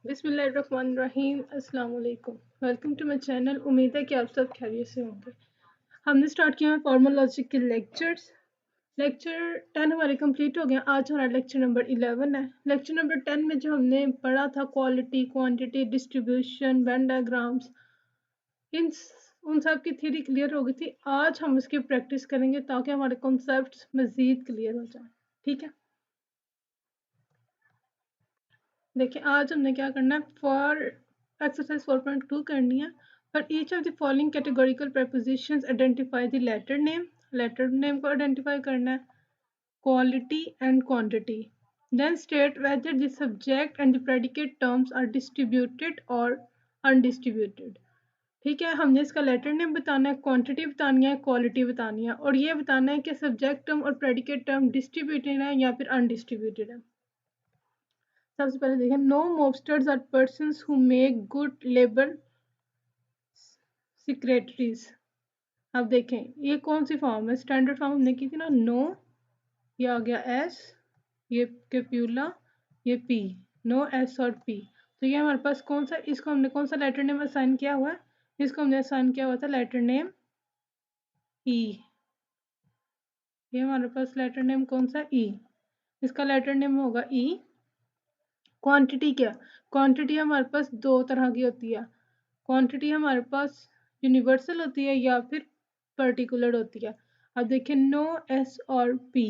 बिस्मिल्लाहिर्रहमानिर्रहीम। अस्सलाम वालेकुम। Welcome to my channel. उम्मीद है कि आप सब खैरियत से होंगे। हमने स्टार्ट किया है फॉर्मल लॉजिक के लेक्चर्स। लेक्चर 10 हमारे कंप्लीट हो गया। आज हमारा लेक्चर नंबर 11 है। लेक्चर नंबर 10 में जो हमने पढ़ा था quality, quantity, distribution, Venn diagrams, इन उन सब की थ्योरी क्लियर हो गई थी। आज हम इसकी प्रैक्टिस करेंगे ताकि हमारे कॉन्सेप्ट्स मज़ीद क्लियर हो जाए। ठीक है, देखिए आज हमने क्या करना है। फॉर एक्सरसाइज 4.2 करनी है। For each of the following categorical prepositions identify the letter name. Letter name को आइडेंटिफाई करना है, quality and quantity. Then state whether the subject and the predicate terms are distributed or undistributed. ठीक है, हमने इसका letter name बताना है, quantity बतानी है, क्वालिटी बतानी है, और ये बताना है कि सब्जेक्ट टर्म और प्रेडिकेट टर्म डिस्ट्रीब्यूटेड है या फिर अनडिस्ट्रीब्यूटेड है। सबसे पहले देखें, no mobsters are persons who make good labour secretaries. अब देखें ये कौन सी फॉर्म है। स्टैंडर्ड फॉर्म हमने की थी ना, नो, ये आ गया एस, ये कैप्यूला, ये P, no S are P. तो ये हमारे पास कौन सा, इसको हमने कौन सा लेटर नेम असाइन किया हुआ है। इसको हमने असाइन किया हुआ था लेटर नेम ई। ये हमारे पास लेटर नेम कौन सा, ई। इसका लेटर नेम होगा ई। क्वांटिटी क्या, क्वांटिटी हमारे पास दो तरह की होती है। क्वांटिटी हमारे पास यूनिवर्सल होती है या फिर पर्टिकुलर होती है। अब देखिए नो एस और पी,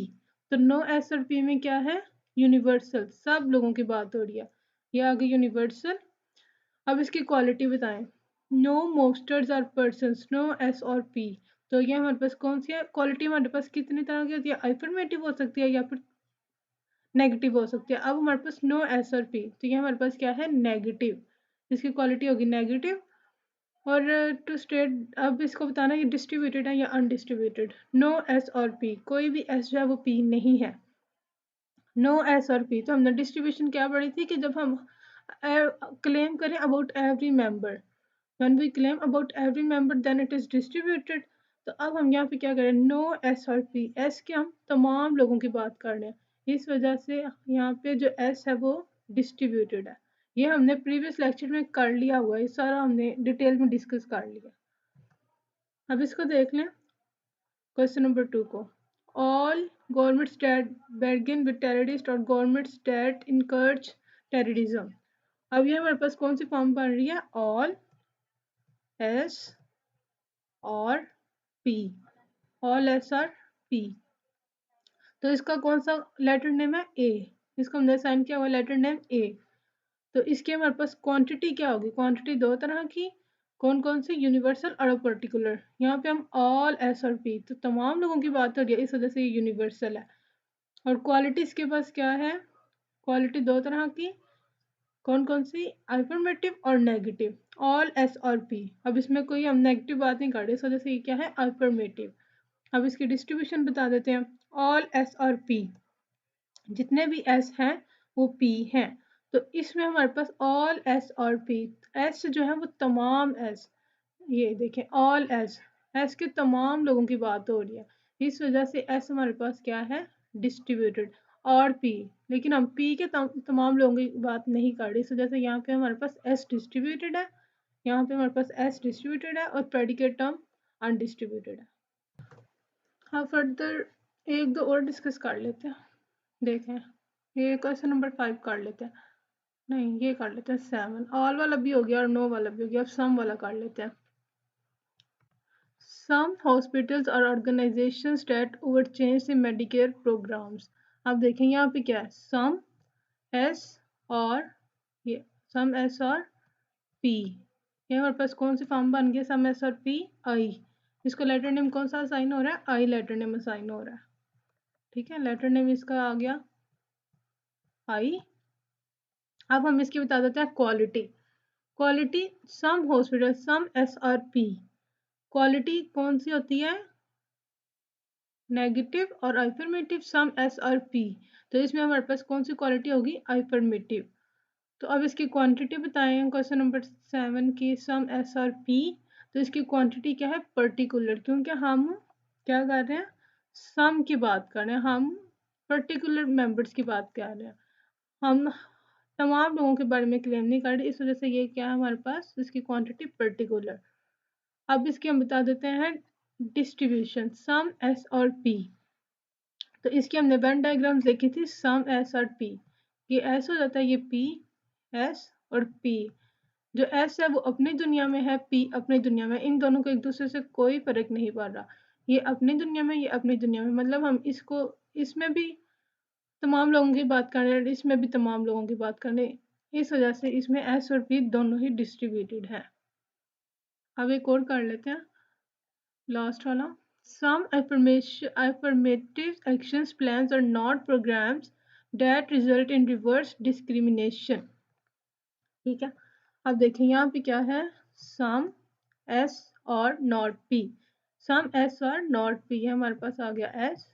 तो नो एस और पी में क्या है, यूनिवर्सल, सब लोगों की बात हो रही है, ये आगे यूनिवर्सल। अब इसकी क्वालिटी बताएं, no mobsters are persons, no S are P. तो ये हमारे पास कौन सी है, क्वालिटी हमारे पास कितनी तरह की होती है, अफर्मेटिव हो सकती है या फिर नेगेटिव हो सकती है। अब हमारे पास नो एस और पी, तो ये हमारे पास क्या है, नेगेटिव, इसकी क्वालिटी होगी नेगेटिव। और टू स्टेट, अब इसको बताना कि डिस्ट्रीब्यूटेड है या undistributed. No S are P, कोई भी एस जो है वो पी नहीं है। नो एस और पी, तो हमने डिस्ट्रीब्यूशन क्या पढ़ी थी कि जब हम क्लेम करें about every member, when we claim about every member then it is distributed. तो अब हम यहाँ पे क्या करें, no S are P, S के हम तमाम लोगों की बात कर रहे हैं, इस वजह से यहाँ पे जो एस है वो डिस्ट्रीब्यूटेड है। ये हमने प्रीवियस लेक्चर में कर लिया हुआ है, सारा हमने डिटेल में डिस्कस कर लिया। अब इसको देख लें, क्वेश्चन नंबर 2 को, all governments that begin with terrorist और गवर्नमेंट्स दैट encourage terrorism। अब ये हमारे पास कौन सी फॉर्म बन रही है, all S are P, all S are P. तो इसका कौन सा लेटर नेम है, ए। इसको हमने साइन किया हुआ लेटर नेम ए। तो इसके हमारे पास क्वांटिटी क्या होगी, क्वांटिटी दो तरह की, कौन कौन सी, यूनिवर्सल और पर्टिकुलर। यहाँ पे हम ऑल एस और पी, तो तमाम लोगों की बात हो रही है, इस वजह से ये यूनिवर्सल है। और क्वालिटी इसके पास क्या है, क्वालिटी दो तरह की, कौन कौन सी, अफर्मेटिव और negative, all S are P. अब इसमें कोई हम नेगेटिव बात नहीं कर रहे, इस वजह से ये क्या है, अफर्मेटिव। अब इसकी डिस्ट्रीब्यूशन बता देते हैं, ऑल एस और पी, जितने भी एस हैं वो पी हैं। तो इसमें हमारे पास all S are P, S जो है वो तमाम एस, ये देखें ऑल एस, एस के तमाम लोगों की बात हो रही है, इस वजह से एस हमारे पास क्या है, डिस्ट्रीब्यूटेड। और पी, लेकिन हम पी के तमाम लोगों की बात नहीं कर रहे, इस वजह से यहाँ पे हमारे पास एस डिस्ट्रीब्यूटेड है, यहाँ पे हमारे पास एस डिस्ट्रीब्यूटेड है और प्रेडिकेट टर्म अनडिस्ट्रीब्यूटेड है। हाँ, फर्दर एक दो और डिस्कस कर लेते हैं। देखें, ये क्वेश्चन नंबर 5 कर लेते हैं, नहीं ये कर लेते हैं 7। ऑल वाला भी हो गया और नो वाला भी हो गया, अब सम वाला कर लेते हैं। Some hospitals or organizations that overchange the Medicare programs। अब देखें यहाँ पे क्या है, सम एस और ये सम एस और पी, ये हमारे पास कौन सी फॉर्म बन गया, सम एस और पी आई। इसको लेटर नेम कौन सा असाइन हो रहा है, आई लेटर नेम असाइन हो रहा है। ठीक है, लेटर नेम इसका आ गया आई। अब हम इसकी बता देते हैं quality. Quality, some hospital, some S are P, quality कौन सी होती है, नेगेटिव और affirmative, some S are P. तो इसमें हमारे पास कौन सी क्वालिटी होगी, अफर्मेटिव। तो अब इसकी क्वांटिटी बताएं, क्वेश्चन नंबर 7 की, सम एस और पी। तो इसकी क्वांटिटी क्या है, पर्टिकुलर, क्योंकि हम क्या कर रहे हैं, सम की बात कर रहे हैं, हम पर्टिकुलर मेंबर्स की बात कर रहे हैं। हम तमाम लोगों के बारे में क्लेम नहीं कर रही, इस वजह से ये क्या है हमारे पास, इसकी क्वांटिटी पर्टिकुलर। अब इसकी हम बता देते हैं distribution, some S are P. तो इसकी हमने वेन डायग्राम देखी थी, सम एस और पी। ये एस हो जाता है, ये पी, एस और पी। जो एस है वो अपनी दुनिया में है, पी अपनी दुनिया में, इन दोनों को एक दूसरे से कोई फर्क नहीं पड़ रहा। ये अपनी दुनिया में, ये अपनी दुनिया में, मतलब हम इसको, इसमें भी तमाम लोगों की बात कर रहे हैं, इसमें भी तमाम लोगों की बात कर रहे हैं, इस वजह से इसमें एस और पी दोनों ही डिस्ट्रीब्यूटेड है। अब एक और कर लेते हैं, लास्ट वाला। Some affirmative actions plans are not programs that result in reverse discrimination। ठीक है, अब देखें यहाँ पे क्या है, सम एस और नॉट पी। सम एस और नॉट पी, ये हमारे पास आ गया एस,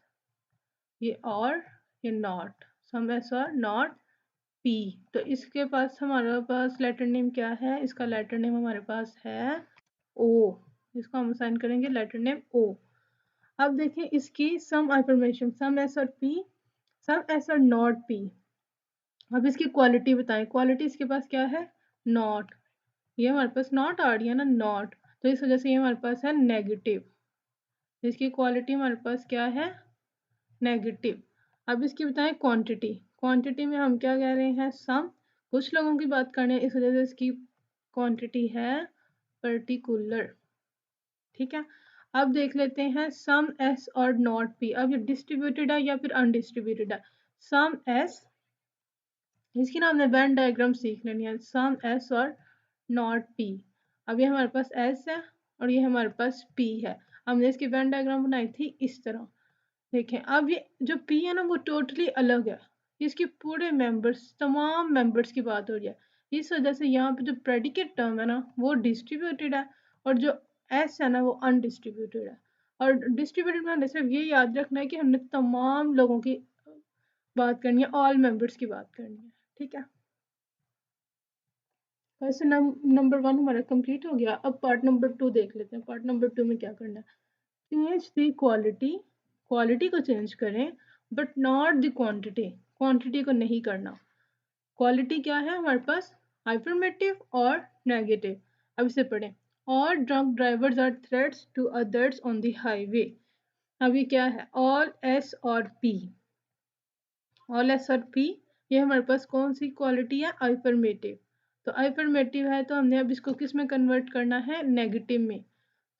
ये और ये नॉट, सम एस और नॉट पी। तो इसके पास हमारे पास लेटर नेम क्या है, इसका लेटर नेम हमारे पास है ओ। इसको हम असाइन करेंगे लेटर नेम ओ। अब देखें इसकी सम affirmation, some S are P, some S और नॉट पी। अब इसकी क्वालिटी बताएं, क्वालिटी इसके पास क्या है, नॉट। ये हमारे पास नॉट आ रही है ना, नॉट, तो इस वजह से ये हमारे पास है नेगेटिव। इसकी क्वालिटी हमारे पास क्या है, नेगेटिव। अब इसकी बताएं क्वांटिटी, क्वांटिटी में हम क्या कह रहे हैं, सम, कुछ लोगों की बात करने हैं, इस वजह से इसकी क्वांटिटी है पर्टिकुलर। ठीक है, अब देख लेते हैं सम एस और नॉट पी। अब ये डिस्ट्रीब्यूटेड है या फिर अनडिस्ट्रीब्यूटेड है, सम एस, इसकी ना हमने वेन डायग्राम सीख लेनी है, सम एस और नॉट पी। अब ये हमारे पास एस है और ये हमारे पास पी है, हमने इसकी वेन डायग्राम बनाई थी इस तरह। देखें अब ये जो पी है ना वो टोटली अलग है, इसके पूरे मेंबर्स, तमाम मेंबर्स की बात हो रही है, इस वजह से यहाँ पे जो प्रेडिकेट टर्म है ना वो डिस्ट्रीब्यूटेड है, और जो एस है ना वो अनडिस्ट्रीब्यूटेड है। और डिस्ट्रीब्यूटेड में हमें सिर्फ ये याद रखना है कि हमने तमाम लोगों की बात करनी है, ऑल मेंबर्स की बात करनी है। ठीक है, वैसे नंबर 1 हमारा कंप्लीट हो गया। अब पार्ट नंबर 2 देख लेते हैं, पार्ट नंबर 2 में क्या करना है, चेंज द क्वालिटी, क्वालिटी को चेंज करें but not the quantity, quantity को नहीं करना। क्वालिटी क्या है हमारे पास, अफर्मेटिव और नेगेटिव। अब इसे पढ़ें, all drunk drivers are threats to others on the highway. अब ये क्या है, all S are P, all S are P, ये हमारे पास कौन सी क्वालिटी है, अफर्मेटिव। तो अफर्मेटिव है तो हमने अब इसको किस में कन्वर्ट करना है, नेगेटिव में।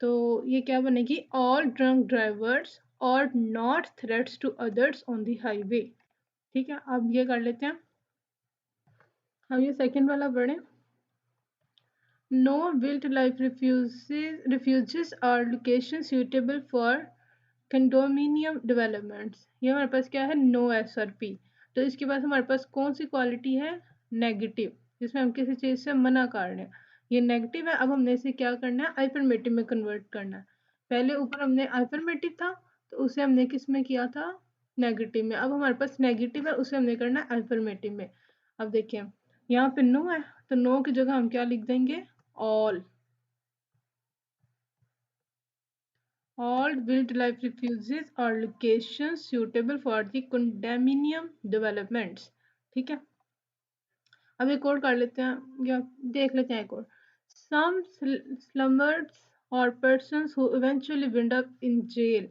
तो ये क्या बनेगी, all drunk drivers are not threats to others on the highway. ठीक है, अब ये कर लेते हैं, अब ये सेकंड वाला पढ़ें, no wildlife refuges are location suitable for condominium developments। ये हमारे पास क्या है, नो एस और पी। तो इसके पास हमारे पास कौन सी क्वालिटी है, नेगेटिव, जिसमें हम किसी चीज़ से मना कर रहे हैं, ये नेगेटिव है। अब हमने इसे क्या करना है, अफर्मेटिव में कन्वर्ट करना है। पहले ऊपर हमने अफर्मेटिव था तो उसे हमने किस में किया था, नेगेटिव में। अब हमारे पास नेगेटिव है, उसे हमने करना है अफर्मेटिव में। अब देखिए यहाँ पे नो है, तो नो की जगह हम क्या लिख देंगे, all, all wildlife refuges are locations suitable for the condominium developments। ठीक है, अब एक और कर लेते हैं या देख लेते हैं एक और, some slummers or persons who eventually wind up in jail।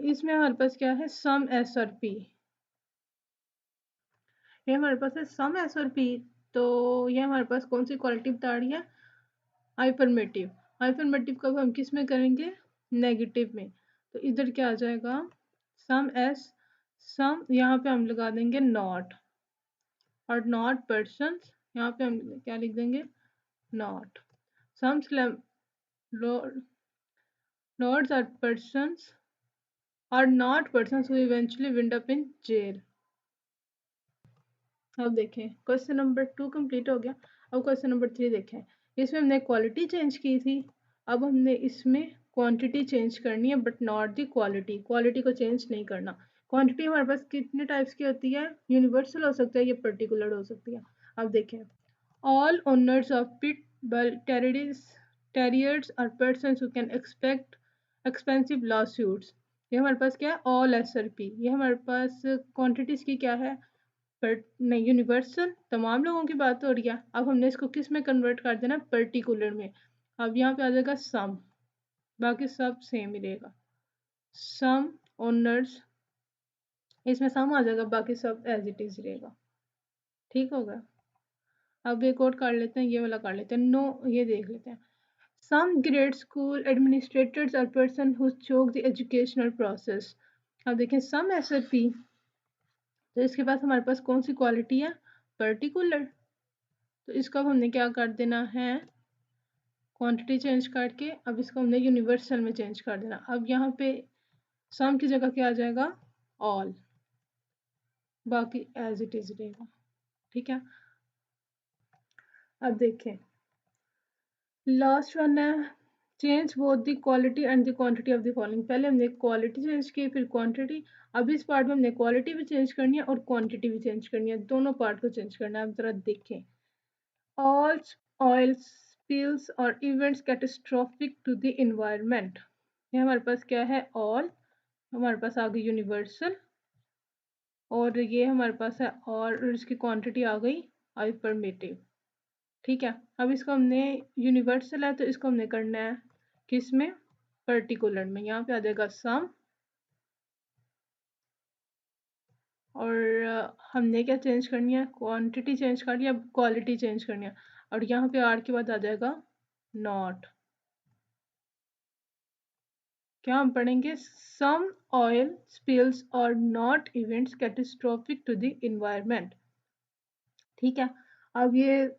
इसमें हमारे पास क्या है, some s और p, ये हमारे पास है some s और p। तो ये हमारे पास कौन सी क्वालिटी बता रही है, अफर्मेटिव। अफर्मेटिव को हम किस में करेंगे, नेगेटिव में। तो इधर क्या आ जाएगा, सम एस, सम यहाँ पे हम लगा देंगे नॉट, और नॉट पर्सन्स, यहाँ पे हम क्या लिख देंगे, not. Some lords are persons are not persons who eventually wind up in jail। अब देखें क्वेश्चन नंबर 2 कंप्लीट हो गया। अब क्वेश्चन नंबर 3 देखें, इसमें हमने क्वालिटी चेंज की थी, अब हमने इसमें क्वांटिटी चेंज करनी है but not the quality, quality को चेंज नहीं करना। क्वांटिटी हमारे पास कितने टाइप्स की होती है, यूनिवर्सल हो सकता है या पर्टिकुलर हो सकती है। अब देखें, all owners of pit bull terriers are persons who can expect expensive lawsuits. ये हमारे पास क्या है, ऑल एस आर पी। ये हमारे पास क्वांटिटीज की क्या है, पर नहीं, यूनिवर्सल तमाम लोगों की बात हो रही है। अब हमने इसको किस में कन्वर्ट कर देना, पर्टिकुलर में। अब यहाँ पे आ जाएगा सम, बाकी सब सेम ही रहेगा। सम ओनर्स, इसमें सम आ जाएगा, बाकी सब एज इट इज रहेगा। ठीक होगा। अब एक और कर लेते हैं, ये वाला कर लेते हैं। नो, ये देख लेते हैं। Some grade school administrators are person who choke the educational process. अब देखें सम SRP, तो इसके पास हमारे पास कौन सी क्वालिटी है, पर्टिकुलर। तो इसको अब हमने क्या कर देना है, क्वांटिटी चेंज करके अब इसको हमने यूनिवर्सल में चेंज कर देना। अब यहाँ पे सम की जगह क्या आ जाएगा, ऑल, बाकी एज इट इज रहेगा। ठीक है। अब देखें लास्ट वन है, change both the quality and the quantity of the following. पहले हमने क्वालिटी चेंज की, फिर क्वांटिटी। अब इस पार्ट में हमने क्वालिटी भी चेंज करनी है और क्वांटिटी भी चेंज करनी है, दोनों पार्ट को चेंज करना है। अब जरा देखें, all oil spills are events catastrophic to the environment. ये हमारे पास क्या है, ऑल, हमारे पास आ गई यूनिवर्सल, और ये हमारे पास है और इसकी क्वांटिटी आ गई अफर्मेटिव। ठीक है। अब इसको हमने, यूनिवर्सल है तो इसको हमने करना है किस में, पर्टिकुलर में। यहाँ पे आ जाएगा सम, और हमने क्या चेंज करनी है, क्वांटिटी चेंज करनी है, अब क्वालिटी चेंज करनी है। और यहाँ पे आर के बाद आ जाएगा नॉट। क्या हम पढ़ेंगे, some oil spills are not events catastrophic to the environment. ठीक है। अब ये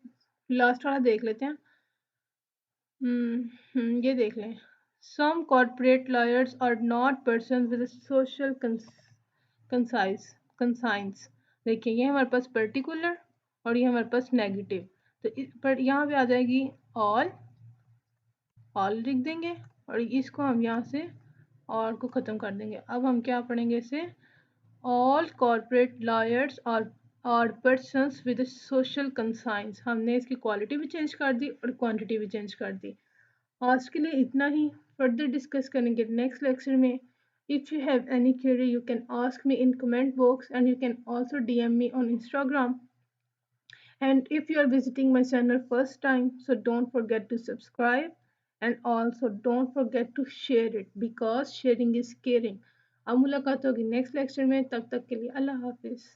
लास्ट वाला देख लेते हैं। ये देख लें, some corporate lawyers are not persons with a social conscience। देखिए ये हमारे पास पर्टिकुलर और ये हमारे पास नेगेटिव, तो पर यहाँ पे आ जाएगी ऑल, ऑल लिख देंगे और इसको हम यहाँ से और को ख़त्म कर देंगे। अब हम क्या पढ़ेंगे इसे, ऑल कॉर्पोरेट लॉयर्स और पर्सन्स विद सोशल कंसाइंस। हमने इसकी क्वालिटी भी चेंज कर दी और क्वांटिटी भी चेंज कर दी। आज के लिए इतना ही, फर्दर डिस्कस करेंगे नेक्स्ट लेक्चर में। If you have any query you can ask me in comment box and you can also DM me on Instagram. And if you are visiting my channel first time, so don't forget to subscribe and also don't forget to share it because sharing is caring. अब मुलाकात होगी next lecture में, तब तक के लिए अल्लाह हाफिज़।